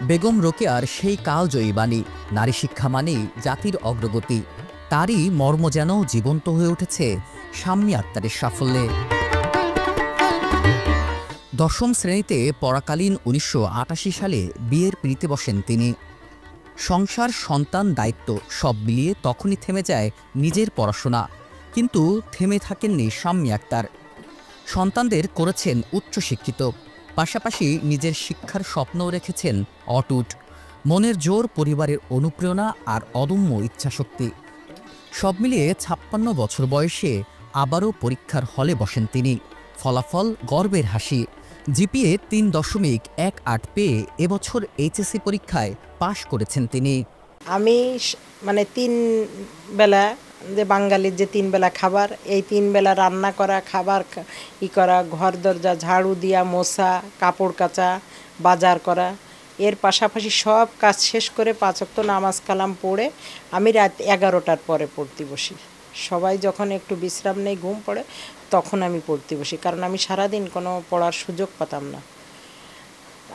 বেগম রোকেয়ার সেই কালজয়ী বাণী, নারী শিক্ষা মানেই জাতির অগ্রগতি, তারই মর্ম যেন জীবন্ত হয়ে উঠেছে শাম্মী আক্তারের সাফল্যে। দশম শ্রেণীতে পড়াকালীন ১৯৮৮ সালে বিয়ের পিঁড়িতে বসেন তিনি। সংসার, সন্তান, দায়িত্ব সব মিলিয়ে তখনই থেমে যায় নিজের পড়াশোনা। কিন্তু থেমে থাকেননি শাম্মী আক্তার। সন্তানদের করেছেন উচ্চশিক্ষিত, পাশাপাশি নিজের শিক্ষার স্বপ্নও রেখেছেন অটুট। মনের জোর, পরিবারের অনুপ্রেরণা আর অদম্য ইচ্ছাশক্তি সব মিলিয়ে ৫৬ বছর বয়সে আবারও পরীক্ষার হলে বসেন তিনি। ফলাফল গর্বের হাসি। জিপিএ ৩.১৮ পেয়ে এবছর এইচএসসি পরীক্ষায় পাশ করেছেন তিনি। আমি মানে ৩ বেলা, যে বাঙালির যে ৩ বেলা খাবার, এই ৩ বেলা রান্না করা, খাবার করা, ঘর দরজা ঝাড়ু দিয়া, মোছা, কাপড় কাচা, বাজার করা, এর পাশাপাশি সব কাজ শেষ করে ৫ ওয়াক্ত নামাজ কালাম পড়ে আমি রাত ১১টার পরে পড়তে বসি। সবাই যখন একটু বিশ্রাম নেই, ঘুম পড়ে, তখন আমি পড়তে বসি। কারণ আমি সারাদিন কোনো পড়ার সুযোগ পেতাম না,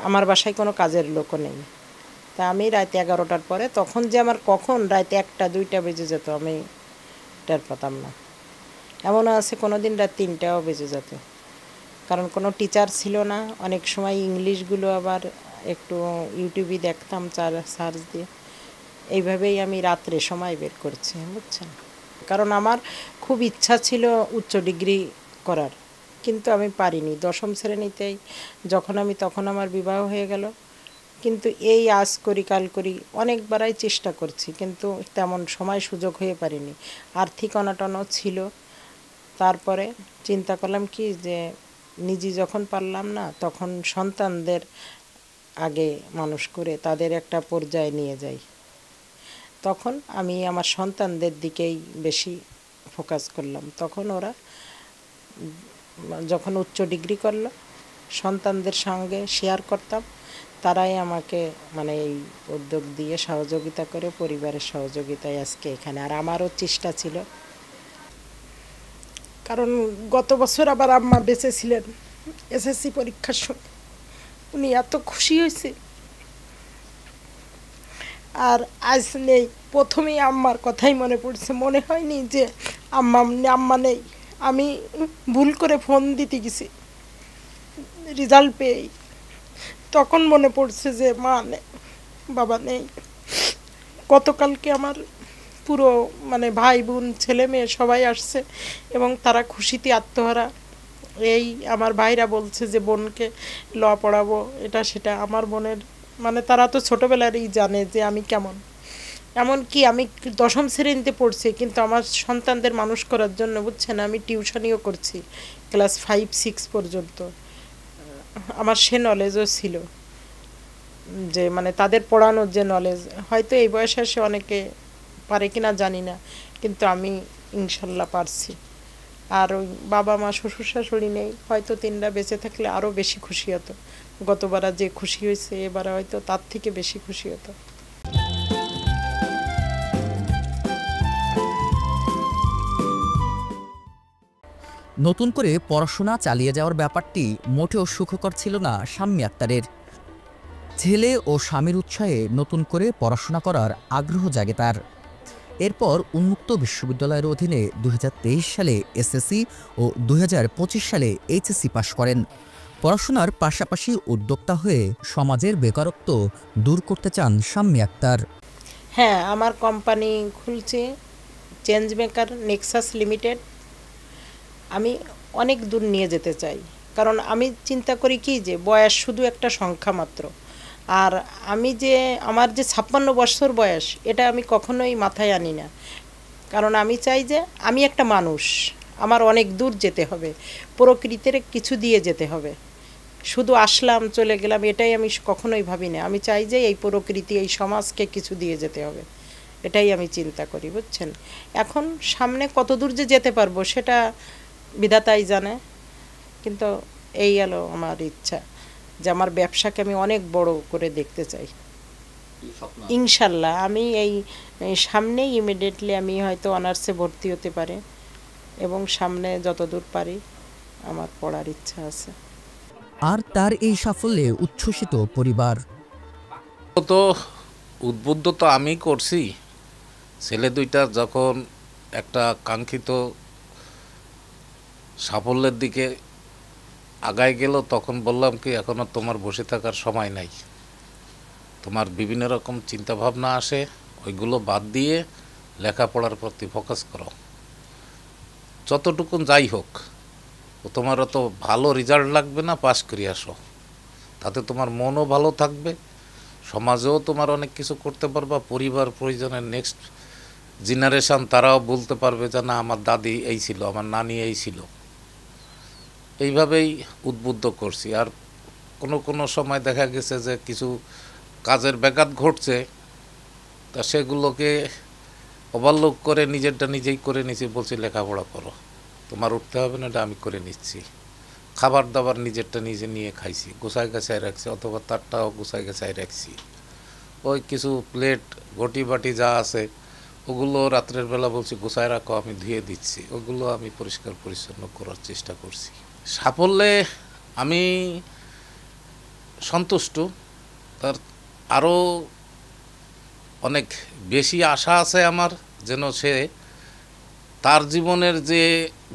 আমার বাসায় কোনো কাজের লোকও নেই। তা আমি রাত ১১টার পরে, তখন যে আমার কখন রাত ১টা ২টা বেজে যেত আমি টের পেতাম না। এমনও আছে কোনো দিন রাত ৩টাও বেজে যেত, কারণ কোনো টিচার ছিল না। অনেক সময় ইংলিশগুলো আবার একটু ইউটিউবে দেখতাম সার্চ দিয়ে। এইভাবেই আমি রাত্রে সময় বের করছি, বুঝছেন। কারণ আমার খুব ইচ্ছা ছিল উচ্চ ডিগ্রি করার, কিন্তু আমি পারিনি। দশম শ্রেণীতেই তখন আমার বিবাহ হয়ে গেল। কিন্তু এই আজ করি কাল করি অনেকবারই চেষ্টা করছি, কিন্তু তেমন সময় সুযোগ হয়ে পারিনি। আর্থিক অনটনও ছিল। তারপরে চিন্তা করলাম কি, যে নিজে যখন পারলাম না, তখন সন্তানদের আগে মানুষ করে তাদের একটা পর্যায়ে নিয়ে যাই। তখন আমি আমার সন্তানদের দিকেই বেশি ফোকাস করলাম। তখন ওরা যখন উচ্চ ডিগ্রি করলো, সন্তানদের সঙ্গে শেয়ার করতাম, তারাই আমাকে মানে এই উদ্যোগ দিয়ে সহযোগিতা করে, পরিবারের সহযোগিতায় আজকে এখানে। আর আমারও চেষ্টা ছিল, কারণ গত বছর আবার আম্মা বেঁচে ছিলেন এসএসসি পরীক্ষার সময়। উনি এত খুশি হয়েছে, আর আজ নেই। প্রথমেই আম্মার কথাই মনে পড়ছে। মনে হয়নি যে আম্মা নেই। আমি ভুল করে ফোন দিতে গেছি রেজাল্ট পেয়েই, তখন মনে পড়ছে যে মা নেই, বাবা নেই। গতকালকে আমার পুরো মানে ভাই বোন ছেলে মেয়ে সবাই আসছে এবং তারা খুশিতে আত্মহারা। এই আমার ভাইরা বলছে যে বোনকে ল পড়াবো, এটা সেটা। আমার বোনের মানে তারা তো ছোটোবেলারই জানে যে আমি কেমন। এমনকি আমি দশম শ্রেণীতে পড়ছি, কিন্তু আমার সন্তানদের মানুষ করার জন্য, বুঝছেন, আমি টিউশনিও করছি ক্লাস 5-6 পর্যন্ত। আমার সে নলেজও ছিল যে মানে তাদের পড়ানোর যে নলেজ, হয়তো এই বয়সে এসে অনেকে পারে কিনা জানি না, কিন্তু আমি ইনশাল্লাহ পারছি। আর ওই বাবা মা শ্বশুর শাশুড়ি নেই, হয়তো 3রা বেঁচে থাকলে আরও বেশি খুশি হতো। গতবার যে খুশি হয়েছে, এবার হয়তো তার থেকে বেশি খুশি হতো। নতুন করে পড়াশোনা চালিয়ে যাওয়ার ব্যাপারটি মোটেও সুখকর ছিল না শাম্মী আক্তারের। ছেলে ও স্বামীর উৎসাহে নতুন করে পড়াশোনা করার আগ্রহ জাগে তার। এরপর উন্মুক্ত বিশ্ববিদ্যালয়ের অধীনে ২০২৩ সালে এসএসসি ও ২০২৫ সালে এইচএসসি পাশ করেন। পড়াশোনার পাশাপাশি উদ্যোক্তা হয়ে সমাজের বেকারত্ব দূর করতে চান শাম্মী আক্তার। হ্যাঁ, আমার কোম্পানি খুলছে, চেঞ্জ মেকার নেক্সাস লিমিটেড। আমি অনেক দূর নিয়ে যেতে চাই, কারণ আমি চিন্তা করি কি, যে বয়স শুধু একটা সংখ্যা মাত্র। আর আমি যে আমার যে ৫৬ বছর বয়স, এটা আমি কখনোই মাথায় আনি না। কারণ আমি চাই যে আমি একটা মানুষ, আমার অনেক দূর যেতে হবে, প্রকৃতির কিছু দিয়ে যেতে হবে। শুধু আসলাম চলে গেলাম, এটাই আমি কখনোই ভাবি না। আমি চাই যে এই প্রকৃতি, এই সমাজকে কিছু দিয়ে যেতে হবে, এটাই আমি চিন্তা করি, বুঝছেন। এখন সামনে কত দূর যে যেতে পারবো সেটা বিধাতাই জানে, কিন্তু এই হলো আমার ইচ্ছা, যে আমার ব্যবসাকে আমি অনেক বড় করে দেখতে চাই। ইনশাল্লাহ আমি এই সামনেই ইমিডিয়েটলি আমি হয়তো অনার্সে ভর্তি হতে পারি, এবং সামনে যতদূর পারি আমার পড়ার ইচ্ছা আছে। আর তার এই সাফল্যে উচ্ছ্বসিত পরিবার। তো উদ্বুদ্ধ তো আমি করছি, ছেলে দুইটার যখন একটা কাঙ্ক্ষিত সাফল্যের দিকে আগায় গেল তখন বললাম কি এখনো তোমার বসে থাকার সময় নাই, তোমার বিভিন্ন রকম চিন্তাভাবনা আসে, ওইগুলো বাদ দিয়ে লেখাপড়ার প্রতি ফোকাস করো, যতটুকুন যাই হোক তোমার অত ভালো রেজাল্ট লাগবে না, পাস করে আসো, তাতে তোমার মনও ভালো থাকবে, সমাজেও তোমার অনেক কিছু করতে পারবা, পরিবার পরিজনের নেক্সট জেনারেশন তারাও বলতে পারবে যে না আমার দাদি এই ছিল, আমার নানি এই ছিল। এইভাবেই উদ্বুদ্ধ করছি। আর কোনো সময় দেখা গেছে যে কিছু কাজের ব্যাঘাত ঘটছে, তা সেগুলোকে ওভারলুক করে নিজেরটা নিজেই করে নিচ্ছি, বলছি লেখাপড়া করো, তোমার উঠতে হবে না, এটা আমি করে নিচ্ছি। খাবার দাবার নিজেরটা নিজে নিয়ে খাইছি, গুছাই গাছাই রাখছি, অথবা তারটাও গুছাই গাছাই রাখছি। ওই কিছু প্লেট ঘটি বাটি যা আছে ওগুলো রাত্রের বেলা বলছি গুছাই রাখো, আমি ধুয়ে দিচ্ছি, ওগুলো আমি পরিষ্কার পরিচ্ছন্ন করার চেষ্টা করছি। সাফল্যে আমি সন্তুষ্ট, তার আরও অনেক বেশি আশা আছে আমার, যেন সে তার জীবনের যে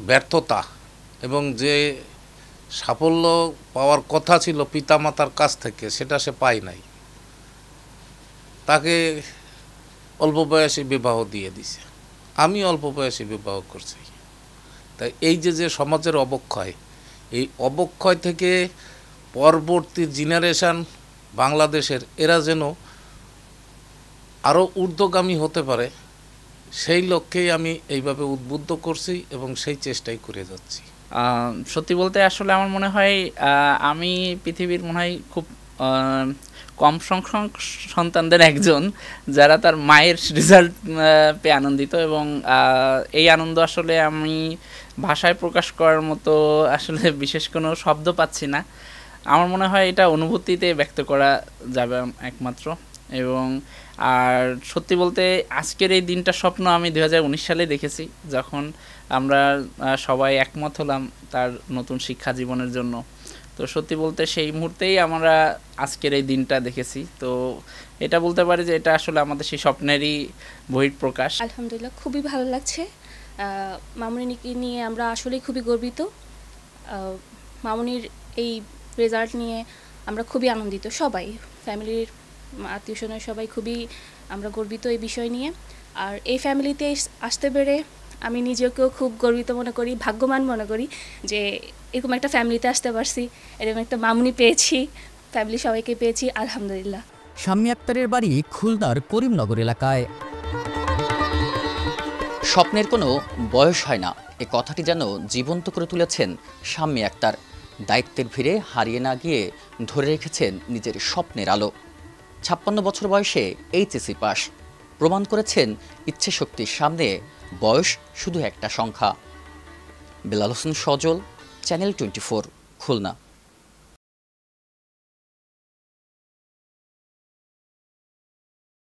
ব্যর্থতা এবং যে সাফল্য পাওয়ার কথা ছিল পিতামাতার কাছ থেকে সেটা সে পায় নাই, তাকে অল্প বয়সে বিবাহ দিয়ে দিছে, আমি অল্প বয়সে বিবাহ করছি। তাই এই যে সমাজের অবক্ষয়, এই অবক্ষয় থেকে পরবর্তী জেনারেশন বাংলাদেশের এরা যেন আরও ঊর্ধ্বগামী হতে পারে, সেই লক্ষ্যেই আমি এইভাবে উদ্বুদ্ধ করছি এবং সেই চেষ্টাই করে যাচ্ছি। সত্যি বলতে আসলে আমার মনে হয় আমি পৃথিবীর মনে হয় খুব কম সংখ্যক সন্তানদের একজন যারা তার মায়ের রেজাল্ট পেয়ে আনন্দিত, এবং এই আনন্দ আসলে আমি ভাষায় প্রকাশ করার মতো আসলে বিশেষ কোনো শব্দ পাচ্ছি না। আমার মনে হয় এটা অনুভূতিতে ব্যক্ত করা যাবে একমাত্র। এবং আর সত্যি বলতে আজকের এই দিনটা স্বপ্ন আমি 2019 সালে দেখেছি, যখন আমরা সবাই একমত হলাম তার নতুন শিক্ষা জীবনের জন্য। তো সত্যি বলতে সেই মুহূর্তেই আমরা আজকের এই দিনটা দেখেছি। তো এটা বলতে পারি যে এটা আসলে আমাদের সেই স্বপ্নেরই বহিঃপ্রকাশ। আলহামদুলিল্লাহ, খুবই ভালো লাগছে। মামুনিকে নিয়ে আমরা আসলেই খুবই গর্বিত। মামুনির এই রেজাল্ট নিয়ে আমরা খুবই আনন্দিত, সবাই ফ্যামিলির আত্মীয়স্বজনের সবাই খুবই আমরা গর্বিত এই বিষয় নিয়ে। আর এই ফ্যামিলিতে আসতে পেরে আমি নিজেকেও খুব গর্বিত মনে করি, ভাগ্যবান মনে করি যে এরকম একটা ফ্যামিলিতে আসতে পারছি, এরকম একটা মামুনি পেয়েছি, ফ্যামিলি সবাইকে পেয়েছি, আলহামদুলিল্লাহ। শাম্মী আক্তারের বাড়ি খুলনার করিমনগর এলাকায়। স্বপ্নের কোনো বয়স হয় না, এ কথাটি যেন জীবন্ত করে তুলেছেন শাম্মী আক্তার। দায়িত্বের ভিড়ে হারিয়ে না গিয়ে ধরে রেখেছেন নিজের স্বপ্নের আলো। 56 বছর বয়সে এইচএসসি পাস, প্রমাণ করেছেন ইচ্ছে শক্তির সামনে বয়স শুধু একটা সংখ্যা। বেলাল হোসেন সজল, চ্যানেল 24, খুলনা।